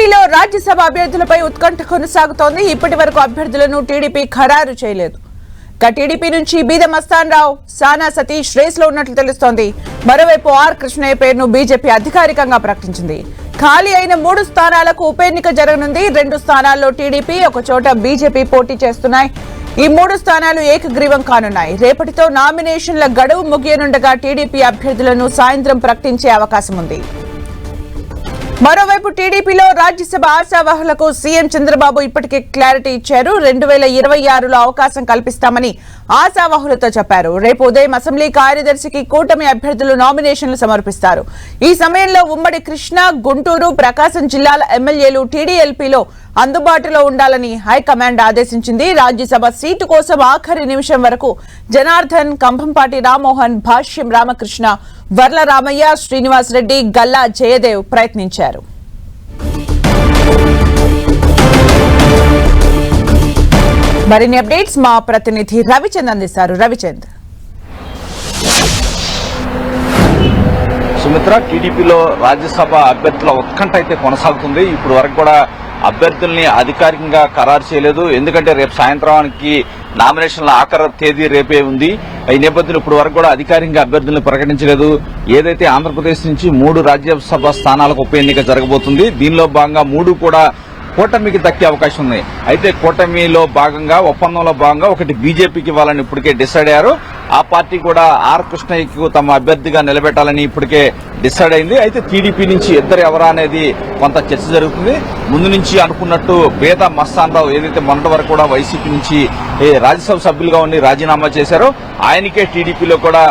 ఏపీలో రాజ్యసభ అభ్యర్థులపై ఉత్కంఠ కొనసాగుతోంది. ఇప్పటి వరకు అభ్యర్థులను టీడీపీ ఖరారు చేయలేదు. టీడీపీ నుంచి బీద మస్తాన్ రావు, సానా సతీష్ రేస్ లో ఉన్నట్లు తెలుస్తోంది. మరోవైపు ఆర్ కృష్ణయ్య పేరును బీజేపీ అధికారికంగా ప్రకటించింది. ఖాళీ అయిన 3 స్థానాలకు ఉప ఎన్నిక జరగనుంది. 2 స్థానాల్లో టీడీపీ, ఒక చోట బీజేపీ పోటీ చేస్తున్నాయి. ఈ 3 స్థానాలు ఏకగ్రీవం కానున్నాయి. రేపటితో నామినేషన్ల గడువు ముగియనుండగా టీడీపీ అభ్యర్థులను సాయంత్రం ప్రకటించే అవకాశం ఉంది. మరోవైపు టీడీపీలో రాజ్యసభ ఆశావాహులకు సీఎం చంద్రబాబు ఇప్పటికే క్లారిటీ ఇచ్చారు. 2026లో అవకాశం కల్పిస్తామని ఆశావాహులతో చెప్పారు. రేపు ఉదయం అసెంబ్లీ కార్యదర్శికి కూటమి అభ్యర్థులు నామినేషన్లు సమర్పిస్తారు. ఈ సమయంలో ఉమ్మడి కృష్ణా, గుంటూరు, ప్రకాశం జిల్లాల ఎమ్మెల్యేలు టీడీఎల్పీలో అందుబాటులో ఉండాలని హైకమాండ్ ఆదేశించింది. రాజ్యసభ సీటు కోసం ఆఖరి నిమిషం వరకు జనార్దన్, కంభంపాటి రామ్మోహన్, భాష్యం రామకృష్ణ, వర్ల రామయ్య, శ్రీనివాస్ రెడ్డి, గల్లా జయదేవ్ ప్రయత్నించారు. మరిన్ని అప్డేట్స్ మా ప్రతినిధి రవిచంద్ అందిస్తారు. రవిచంద్, సుమిత్ర, టీడీపీలో రాజ్యసభ అభ్యర్థుల ఉత్కంఠ అయితే కొనసాగుతుంది. ఇప్పుడు వరకు కూడా అభ్యర్థుల్ని అధికారికంగా ఖరారు చేయలేదు. ఎందుకంటే రేపు సాయంత్రానికి నామినేషన్ల ఆఖరి తేదీ రేపే ఉంది. ఈ నేపథ్యంలో ఇప్పుడు వరకు కూడా అధికారికంగా అభ్యర్థులను ప్రకటించలేదు. ఏదైతే ఆంధ్రప్రదేశ్ నుంచి 3 రాజ్యసభ స్థానాలకు ఉప ఎన్నిక జరగబోతుంది. దీనిలో భాగంగా 3 కూడా కూటమికి దక్కే అవకాశం ఉంది. అయితే కూటమిలో భాగంగా, ఒప్పందంలో భాగంగా ఒకటి బీజేపీకి ఇవ్వాలని ఇప్పటికే డిసైడ్ అయ్యారు. ఆ పార్టీ కూడా ఆర్ కృష్ణయ్యకు తమ అభ్యర్థిగా నిలబెట్టాలని ఇప్పటికే డిసైడ్ అయింది. అయితే టీడీపీ నుంచి ఇద్దరు ఎవరా అనేది కొంత చర్చ జరుగుతుంది. ముందు నుంచి అనుకున్నట్టు బీద మస్తాన్ రావు ఏదైతే మొన్నటి వరకు కూడా వైసీపీ నుంచి రాజ్యసభ సభ్యులుగా ఉండి రాజీనామా చేశారో ఆయనకే టీడీపీలో కూడా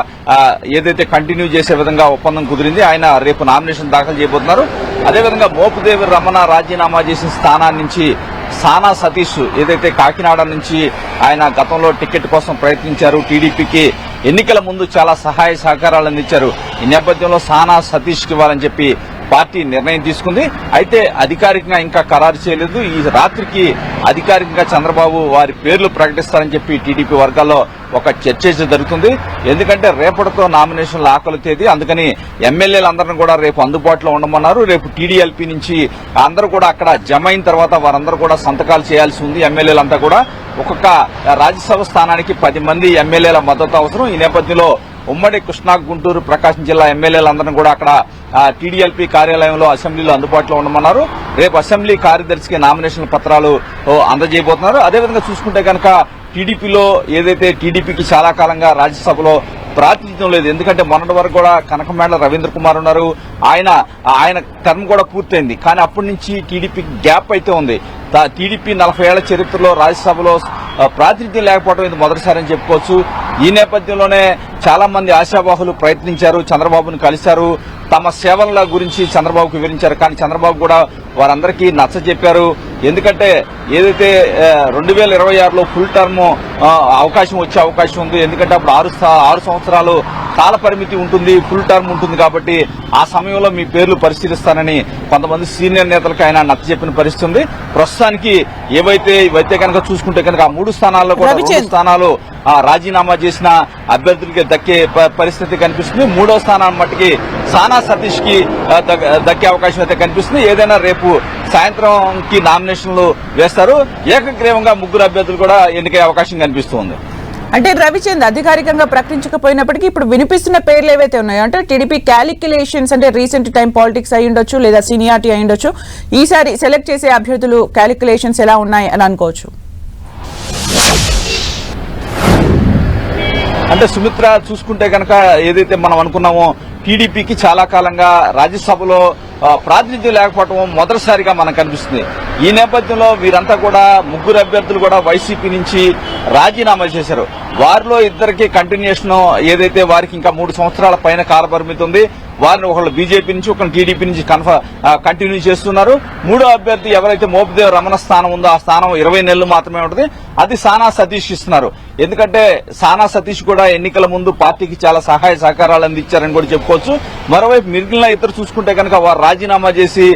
ఏదైతే కంటిన్యూ చేసే విధంగా ఒప్పందం కుదిరింది. ఆయన రేపు నామినేషన్ దాఖలు చేయబోతున్నారు. అదేవిధంగా మోపుదేవి రమణ రాజీనామా చేసిన స్థానాన్ని నుంచి సానా సతీష్ ఏదైతే కాకినాడ నుంచి ఆయన గతంలో టికెట్ కోసం ప్రయత్నించారు, టీడీపీకి ఎన్నికల ముందు చాలా సహాయ సహకారాలు అందించారు. ఈ నేపథ్యంలో సానా సతీష్ కి ఇవ్వాలని చెప్పి పార్టీ నిర్ణయం తీసుకుంది. అయితే అధికారికంగా ఇంకా ఖరారు చేయలేదు. ఈ రాత్రికి అధికారికంగా చంద్రబాబు వారి పేర్లు ప్రకటిస్తారని చెప్పి టీడీపీ వర్గాల్లో ఒక చర్చ జరుగుతుంది. ఎందుకంటే రేపటితో నామినేషన్ల ఆఖరి తేదీ, అందుకని ఎమ్మెల్యేలందరినీ కూడా రేపు అందుబాటులో ఉండమన్నారు. రేపు టీడీఎల్పీ నుంచి అందరూ కూడా అక్కడ జమ అయిన తర్వాత వారందరూ కూడా సంతకాలు చేయాల్సి ఉంది. ఎమ్మెల్యేలంతా కూడా ఒక్కొక్క రాజ్యసభ స్థానానికి 10 మంది ఎమ్మెల్యేల మద్దతు అవసరం. ఈ నేపథ్యంలో ఉమ్మడి కృష్ణా, గుంటూరు, ప్రకాశం జిల్లా ఎమ్మెల్యేలందరినీ కూడా అక్కడ టీడీఎల్పీ కార్యాలయంలో అసెంబ్లీలో అందుబాటులో ఉండమన్నారు. రేపు అసెంబ్లీ కార్యదర్శికి నామినేషన్ పత్రాలు అందజేయబోతున్నారు. అదేవిధంగా చూసుకుంటే కనుక టీడీపీలో ఏదైతే టీడీపీకి చాలా కాలంగా రాజ్యసభలో ప్రాతినిధ్యం లేదు. ఎందుకంటే మొన్నటి వరకు కూడా కనకమేడల రవీంద్ర కుమార్ ఉన్నారు. ఆయన టర్మ్ కూడా పూర్తయింది. కానీ అప్పటి నుంచి టీడీపీకి గ్యాప్ అయితే ఉంది. టీడీపీ 40 ఏళ్ల చరిత్రలో రాజ్యసభలో ప్రాతినిధ్యం లేకపోవడం ఇది మొదటిసారి అని చెప్పుకోవచ్చు. ఈ నేపథ్యంలోనే చాలా మంది ఆశావాహులు ప్రయత్నించారు, చంద్రబాబును కలిశారు, తమ సేవల గురించి చంద్రబాబుకు వివరించారు. కానీ చంద్రబాబు కూడా వారందరికీ నచ్చజెప్పారు. ఎందుకంటే ఏదైతే 2026లో ఫుల్ టర్మ్ అవకాశం వచ్చే అవకాశం ఉంది. ఎందుకంటే అప్పుడు 6 సంవత్సరాలు కాల పరిమితి ఉంటుంది, ఫుల్ టర్మ్ ఉంటుంది. కాబట్టి ఆ సమయంలో మీ పేర్లు పరిశీలిస్తానని కొంతమంది సీనియర్ నేతలకు ఆయన నచ్చజెప్పిన పరిస్థితి ఉంది. ప్రస్తుతానికి ఇవైతే కనుక చూసుకుంటే కనుక ఆ 3 స్థానాల్లో కూడా 2 స్థానాలు రాజీనామా చేసిన అభ్యర్థులకి దక్కే పరిస్థితి కనిపిస్తుంది. 3వ స్థానాన్ని మట్టికి సానా సతీష్ కి దక్కే అవకాశం అయితే కనిపిస్తుంది. ఏదైనా రేపు సాయంత్రంకి నామినేషన్లు వేస్తారు. ఏకగ్రీవంగా 3 అభ్యర్థులు కూడా ఎన్నికయ్యే అవకాశం కనిపిస్తుంది. అంటే రవిచంద్, అధికారికంగా ప్రకటించకపోయినప్పటికీ ఇప్పుడు వినిపిస్తున్న పేర్లు ఏవైతే ఉన్నాయో అంటే టీడీపీ క్యాలిక్యులేషన్స్, అంటే రీసెంట్ టైం పాలిటిక్స్ అయి ఉండొచ్చు, లేదా సీనియారిటీ అయి ఉండొచ్చు, ఈసారి సెలెక్ట్ చేసే అభ్యర్థులు క్యాలిక్యులేషన్స్ ఎలా ఉన్నాయి అని అనుకోవచ్చు. అంటే సుమిత్ర, చూసుకుంటే కనుక ఏదైతే మనం అనుకున్నామో టీడీపీకి చాలా కాలంగా రాజ్యసభలో ప్రాతినిధ్యం లేకపోవడం మొదటిసారిగా మనకు కనిపిస్తుంది. ఈ నేపథ్యంలో వీరంతా కూడా 3 అభ్యర్థులు కూడా వైసీపీ నుంచి రాజీనామా చేశారు. వారిలో ఇద్దరికి కంటిన్యూషన్ ఏదైతే వారికి ఇంకా 3 సంవత్సరాల పైన కాల పరిమితి ఉంది. వారిని ఒకళ్ళు బీజేపీ నుంచి, ఒకళ్ళు టీడీపీ నుంచి కంటిన్యూ చేస్తున్నారు. 3వ అభ్యర్థి ఎవరైతే మోపుదేవ్ రమణ స్థానం ఉందో ఆ స్థానం 20 నెలలు మాత్రమే ఉంటుంది. అది సానా సతీష్ ఇస్తున్నారు. ఎందుకంటే సానా సతీష్ కూడా ఎన్నికల ముందు పార్టీకి చాలా సహాయ సహకారాలు అందించారని కూడా చెప్పుకోవచ్చు. మరోవైపు మిగిలిన ఇద్దరు చూసుకుంటే కనుక వారు రాజీనామా చేసి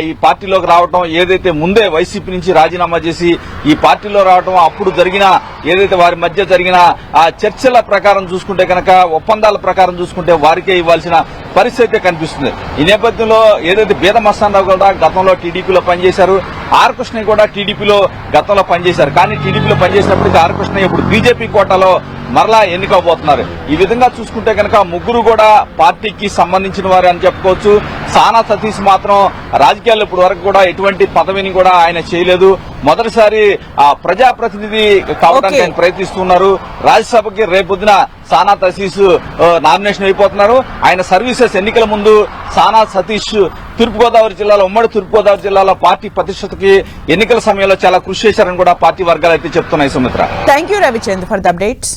ఈ పార్టీలోకి రావడం, ఏదైతే ముందే వైసీపీ నుంచి రాజీనామా చేసి ఈ పార్టీలో రావడం, అప్పుడు జరిగిన ఏదైతే వారి మధ్య జరిగిన ఆ చర్చల ప్రకారం చూసుకుంటే కనుక, ఒప్పందాల ప్రకారం చూసుకుంటే వారికే ఇవ్వాల్సిన పరిస్థితి కనిపిస్తుంది. ఈ నేపథ్యంలో ఏదైతే బీద మస్తానరావు కూడా గతంలో టీడీపీలో పనిచేశారు, ఆర్ కృష్ణయ్య కూడా టీడీపీలో గతంలో పనిచేశారు. కానీ టీడీపీలో పనిచేసినప్పటికీ ఆర్ కృష్ణయ్య ఇప్పుడు బీజేపీ కోటాలో మరలా ఎన్నికబోతున్నారు. ఈ విధంగా చూసుకుంటే కనుక ముగ్గురు కూడా పార్టీకి సంబంధించిన వారు అని చెప్పుకోవచ్చు. సానా సతీష్ మాత్రం రాజకీయాల్లో ఇప్పటి వరకు కూడా ఎటువంటి పదవిని కూడా ఆయన చేయలేదు. మొదటిసారి ప్రజాప్రతినిధి కావడానికి ఆయన ప్రయత్నిస్తున్నారు. రాజ్యసభకి రేపొద్దున సానా సతీష్ నామినేషన్ అయిపోతున్నారు. ఆయన సర్వీసెస్ ఎన్నికల ముందు సానా సతీష్ తూర్పుగోదావరి జిల్లాలో, ఉమ్మడి తూర్పుగోదావరి జిల్లాలో పార్టీ ప్రతిష్టతకి ఎన్నికల సమయంలో చాలా కృషి చేశారని కూడా పార్టీ వర్గాలు అయితే చెప్తున్నాయి. Sumitra, thank you Ravichandra for the updates.